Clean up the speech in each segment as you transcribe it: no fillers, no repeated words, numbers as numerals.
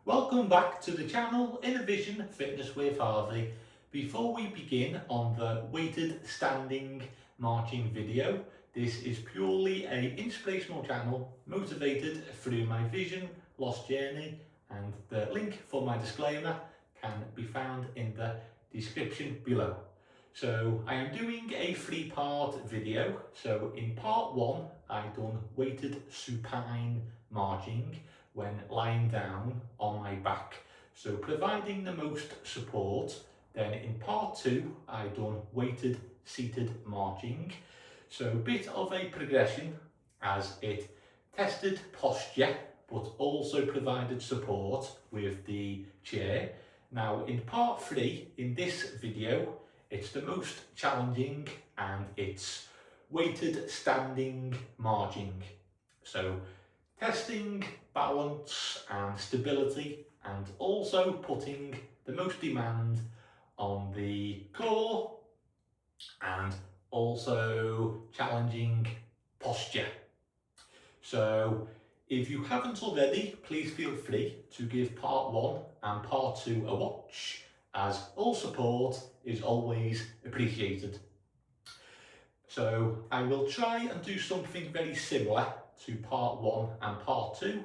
Welcome back to the channel Innovation Fitness with Harvey. Before we begin on the weighted standing marching video, this is purely an inspirational channel motivated through my vision loss journey, and the link for my disclaimer can be found in the description below. So I am doing a 3-part video. So in part 1 I done weighted supine marching when lying down on my back, so providing the most support. Then in part 2 I done weighted seated marching, so a bit of a progression as it tested posture but also provided support with the chair. Now in part 3 in this video, it's the most challenging and it's weighted standing marching. So testing balance and stability, and also putting the most demand on the core and also challenging posture. So if you haven't already, please feel free to give part 1 and part 2 a watch, as all support is always appreciated. So I will try and do something very similar to part 1 and part 2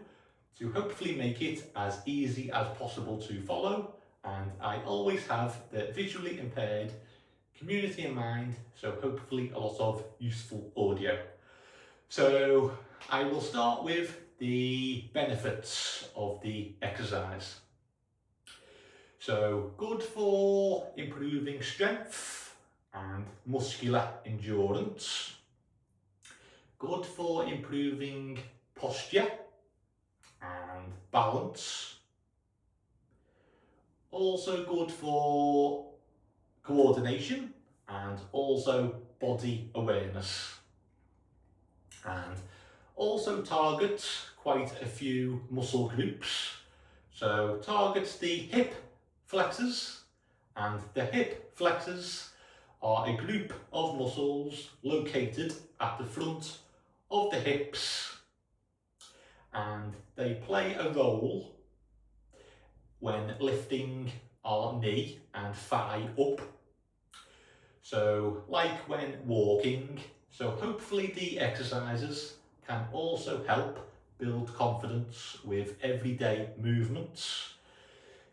to hopefully make it as easy as possible to follow, and I always have the visually impaired community in mind, so hopefully a lot of useful audio. So I will start with the benefits of the exercise. So good for improving strength and muscular endurance, good for improving posture and balance, also good for coordination and also body awareness, and also targets quite a few muscle groups. So targets the hip flexors, and the hip flexors are a group of muscles located at the front of the hips, and they play a role when lifting our knee and thigh up, so like when walking. So hopefully the exercises can also help build confidence with everyday movements.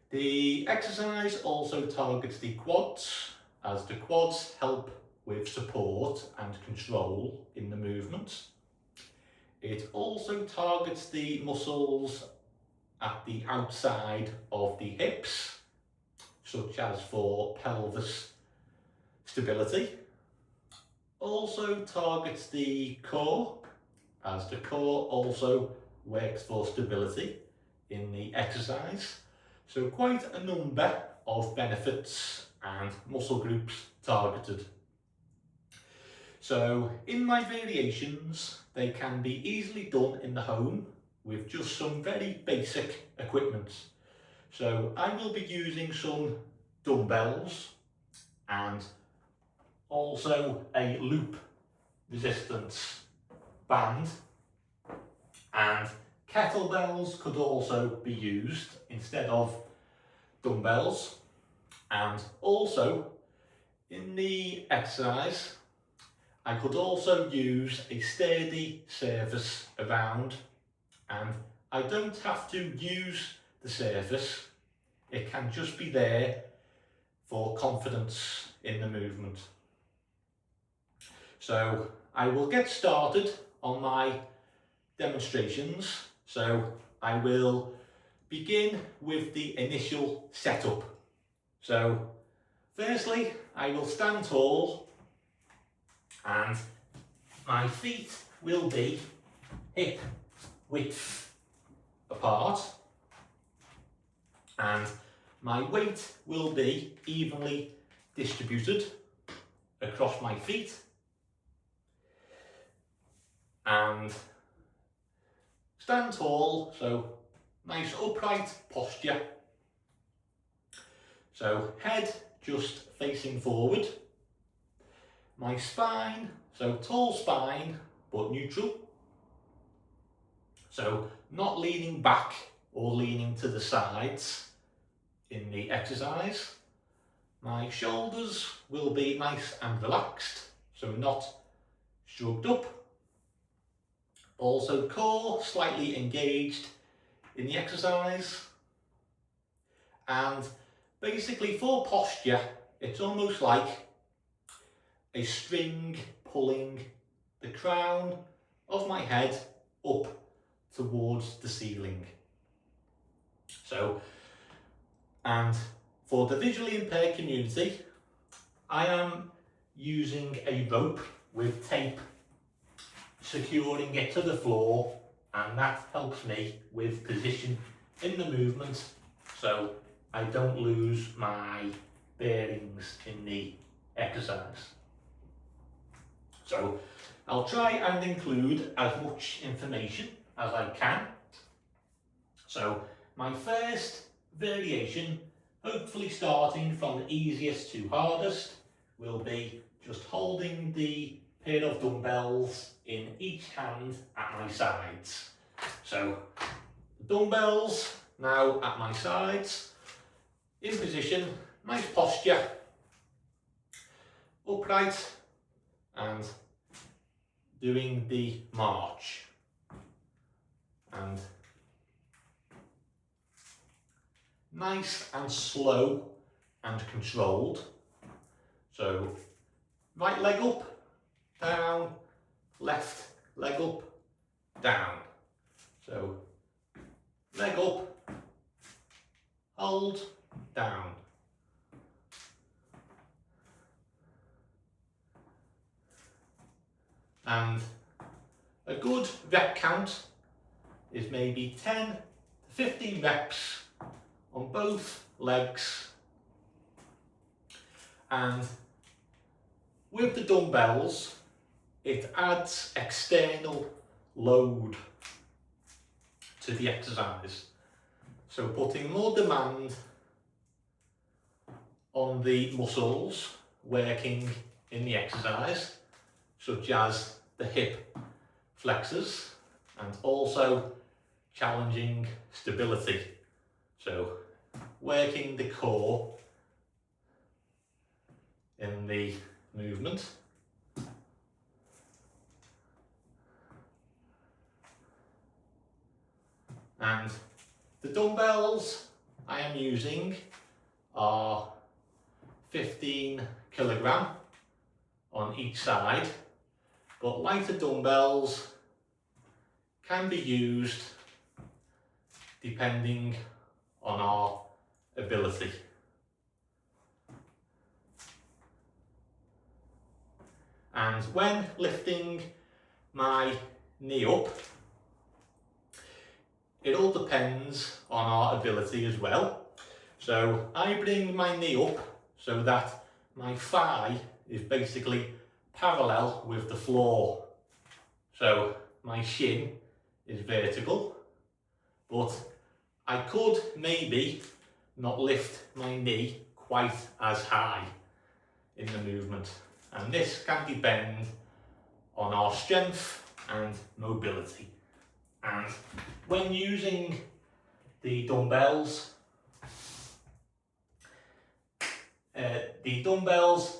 The exercise also targets the quads, as the quads help with support and control in the movement. It also targets the muscles at the outside of the hips, such as for pelvis stability. Also targets the core, as the core also works for stability in the exercise. So quite a number of benefits and muscle groups targeted. So in my variations, they can be easily done in the home with just some very basic equipment. So I will be using some dumbbells and also a loop resistance band, and kettlebells could also be used instead of dumbbells. And also in the exercise I could also use a sturdy surface around, and I don't have to use the surface, it can just be there for confidence in the movement. So I will get started on my demonstrations. So I will begin with the initial setup. So firstly I will stand tall, and my feet will be hip width apart, and my weight will be evenly distributed across my feet, and stand tall, so nice upright posture. So head just facing forward, my spine, so tall spine but neutral, so not leaning back or leaning to the sides in the exercise. My shoulders will be nice and relaxed, so not shrugged up. Also core slightly engaged in the exercise. And basically for posture, it's almost like a string pulling the crown of my head up towards the ceiling. So, and for the visually impaired community, I am using a rope with tape securing it to the floor, and that helps me with position in the movement so I don't lose my bearings in the exercise. So I'll try and include as much information as I can. So my first variation, hopefully starting from the easiest to hardest, will be just holding the pair of dumbbells in each hand at my sides. So the dumbbells now at my sides, in position, nice posture, upright, and doing the march. And nice and slow and controlled. So right leg up, down, left leg up, down. So leg up, hold, down. And a good rep count is maybe 10 to 15 reps on both legs. And with the dumbbells, it adds external load to the exercise. So putting more demand on the muscles working in the exercise, such as the hip flexors, and also challenging stability. So working the core in the movement. And the dumbbells I am using are 15 kilogram on each side, but lighter dumbbells can be used depending on our ability. And when lifting my knee up, it all depends on our ability as well. So I bring my knee up so that my thigh is basically parallel with the floor. So my shin is vertical, but I could maybe not lift my knee quite as high in the movement. And this can depend on our strength and mobility. And when using the dumbbells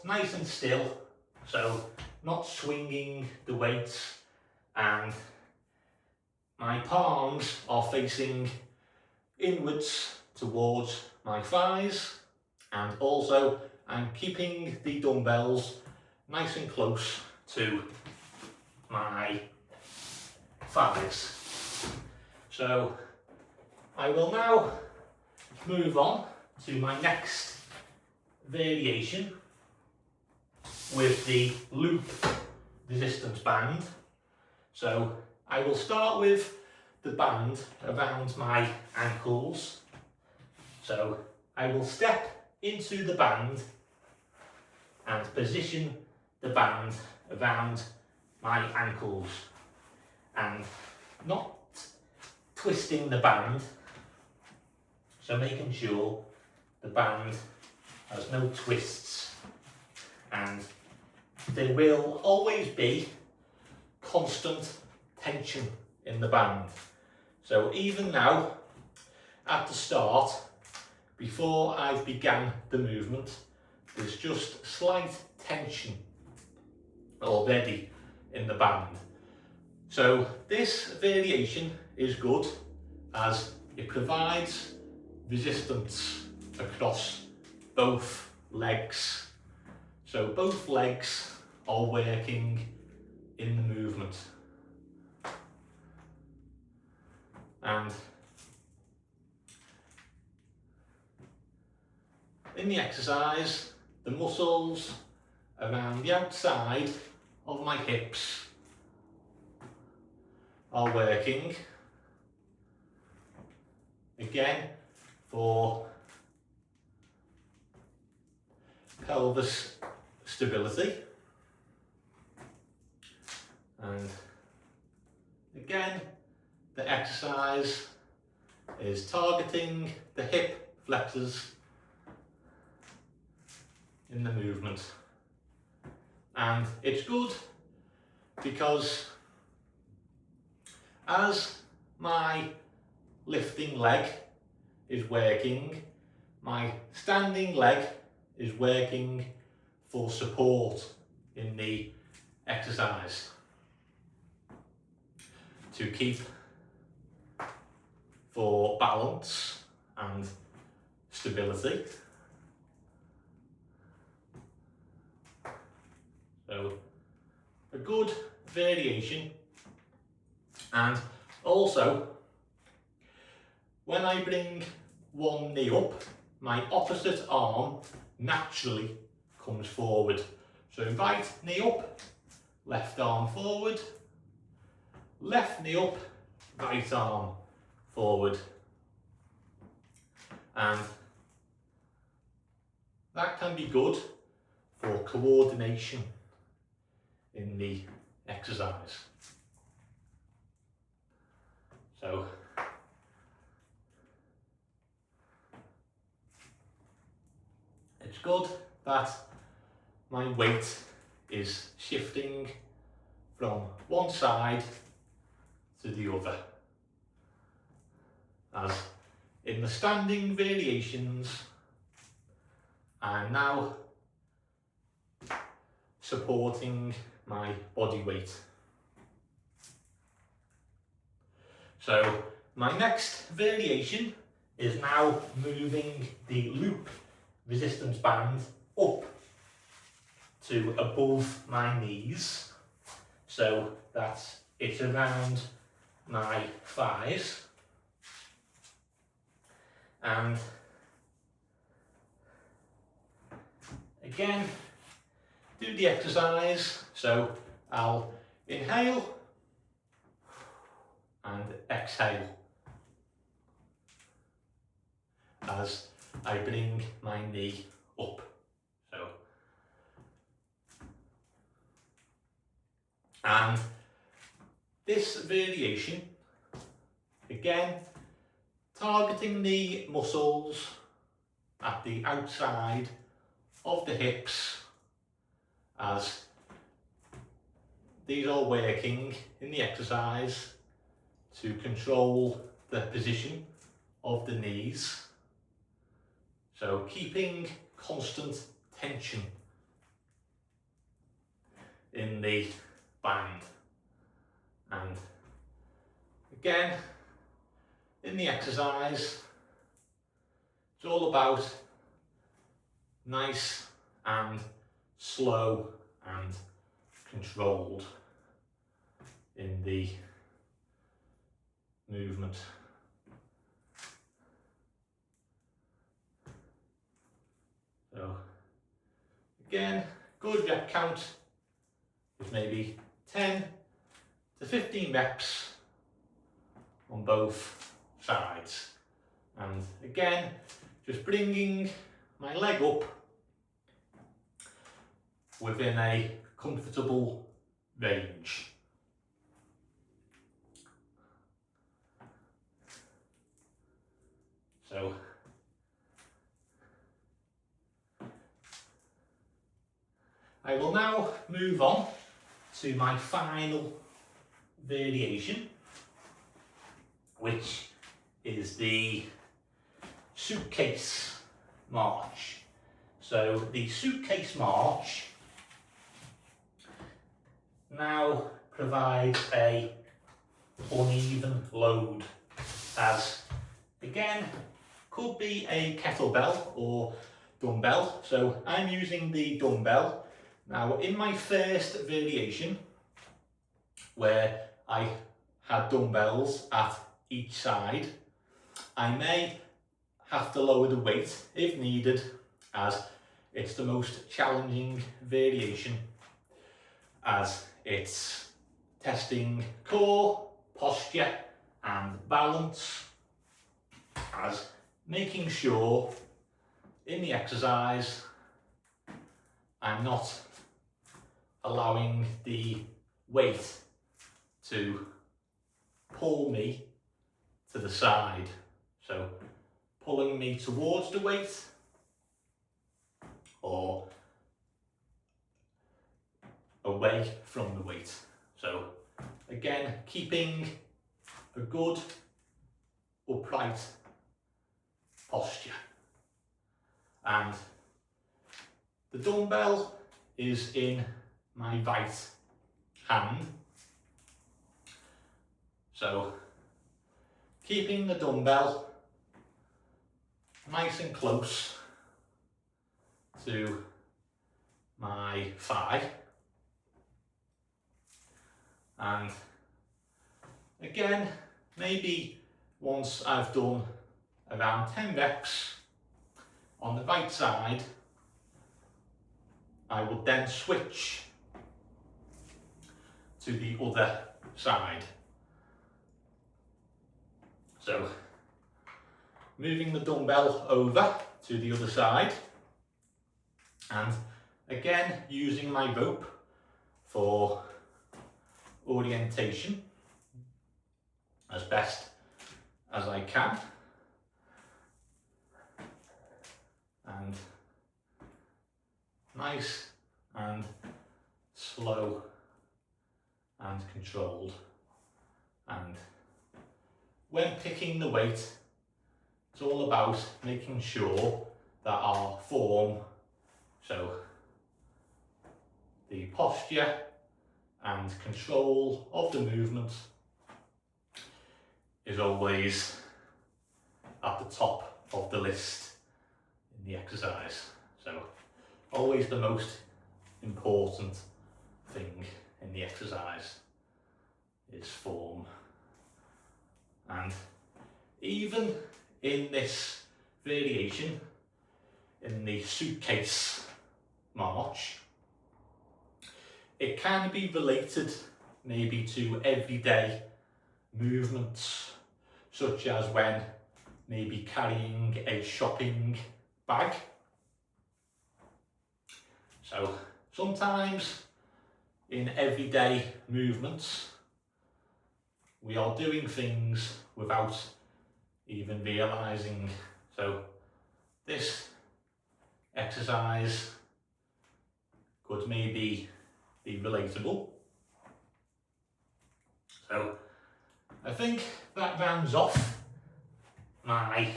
nice and still, so not swinging the weights, and my palms are facing inwards towards my thighs, and also I'm keeping the dumbbells nice and close to my thighs. So I will now move on to my next variation with the loop resistance band. So I will start with the band around my ankles. So I will step into the band and position the band around my ankles, and not twisting the band, so making sure the band has no twists, and there will always be constant tension in the band. So even now, at the start, before I began the movement, there's just slight tension already in the band. So this variation is good as it provides resistance across both legs. So both legs are working in the movement. And in the exercise, the muscles around the outside of my hips are working again for pelvis stability, and again the exercise is targeting the hip flexors in the movement. And it's good because as my lifting leg is working, my standing leg is working for support in the exercise to keep for balance and stability. So a good variation. And also, when I bring one knee up, my opposite arm naturally comes forward. So right knee up, left arm forward, left knee up, right arm forward. And that can be good for coordination in the exercise. So it's good that my weight is shifting from one side to the other, as in the standing variations I'm now supporting my body weight. So my next variation is now moving the loop resistance band up to above my knees, so that it's around my thighs, and again do the exercise. So I'll inhale and exhale as I bring my knee up. So, and this variation, again, targeting the muscles at the outside of the hips, as these are working in the exercise to control the position of the knees. So keeping constant tension in the band. And again, in the exercise, it's all about nice and slow and controlled in the movement. So again, good rep count is maybe 10 to 15 reps on both sides. And again, just bringing my leg up within a comfortable range. So I will now move on to my final variation, which is the suitcase march. So the suitcase march now provides a uneven load, as again could be a kettlebell or dumbbell. So I'm using the dumbbell. Now in my first variation, where I had dumbbells at each side, I may have to lower the weight if needed, as it's the most challenging variation, as it's testing core, posture and balance, as making sure in the exercise I'm not allowing the weight to pull me to the side. So pulling me towards the weight or away from the weight. So again, keeping a good upright posture. And the dumbbell is in my right hand. So keeping the dumbbell nice and close to my thigh, and again, maybe once I've done around 10 reps on the right side, I will then switch to the other side. So moving the dumbbell over to the other side, and again using my rope for orientation as best as I can, and nice and slow and controlled. And when picking the weight, it's all about making sure that our form, so the posture and control of the movement, is always at the top of the list in the exercise. So always the most important thing in the exercise is form. And even in this variation, in the suitcase march, it can be related maybe to everyday movements, such as when maybe carrying a shopping bag. So sometimes in everyday movements, we are doing things without even realizing. So this exercise could maybe be relatable. So I think that rounds off my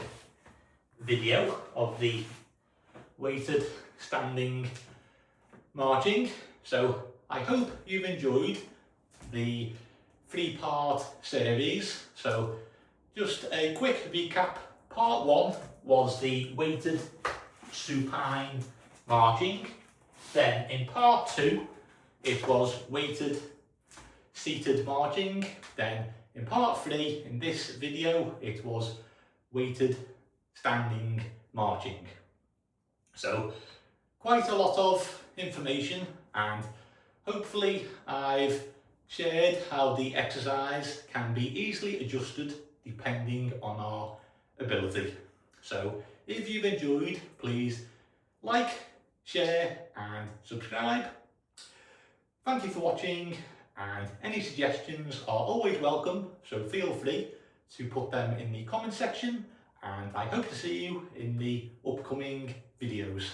video of the weighted standing marching. So I hope you've enjoyed the 3-part series. So just a quick recap. Part 1 was the weighted supine marching. Then in part 2, it was weighted seated marching. Then in part 3, in this video, it was weighted standing marching. So quite a lot of information, and hopefully I've shared how the exercise can be easily adjusted depending on our ability. So if you've enjoyed, please like, share and subscribe. Thank you for watching, and any suggestions are always welcome, so feel free to put them in the comment section, and I hope to see you in the upcoming videos.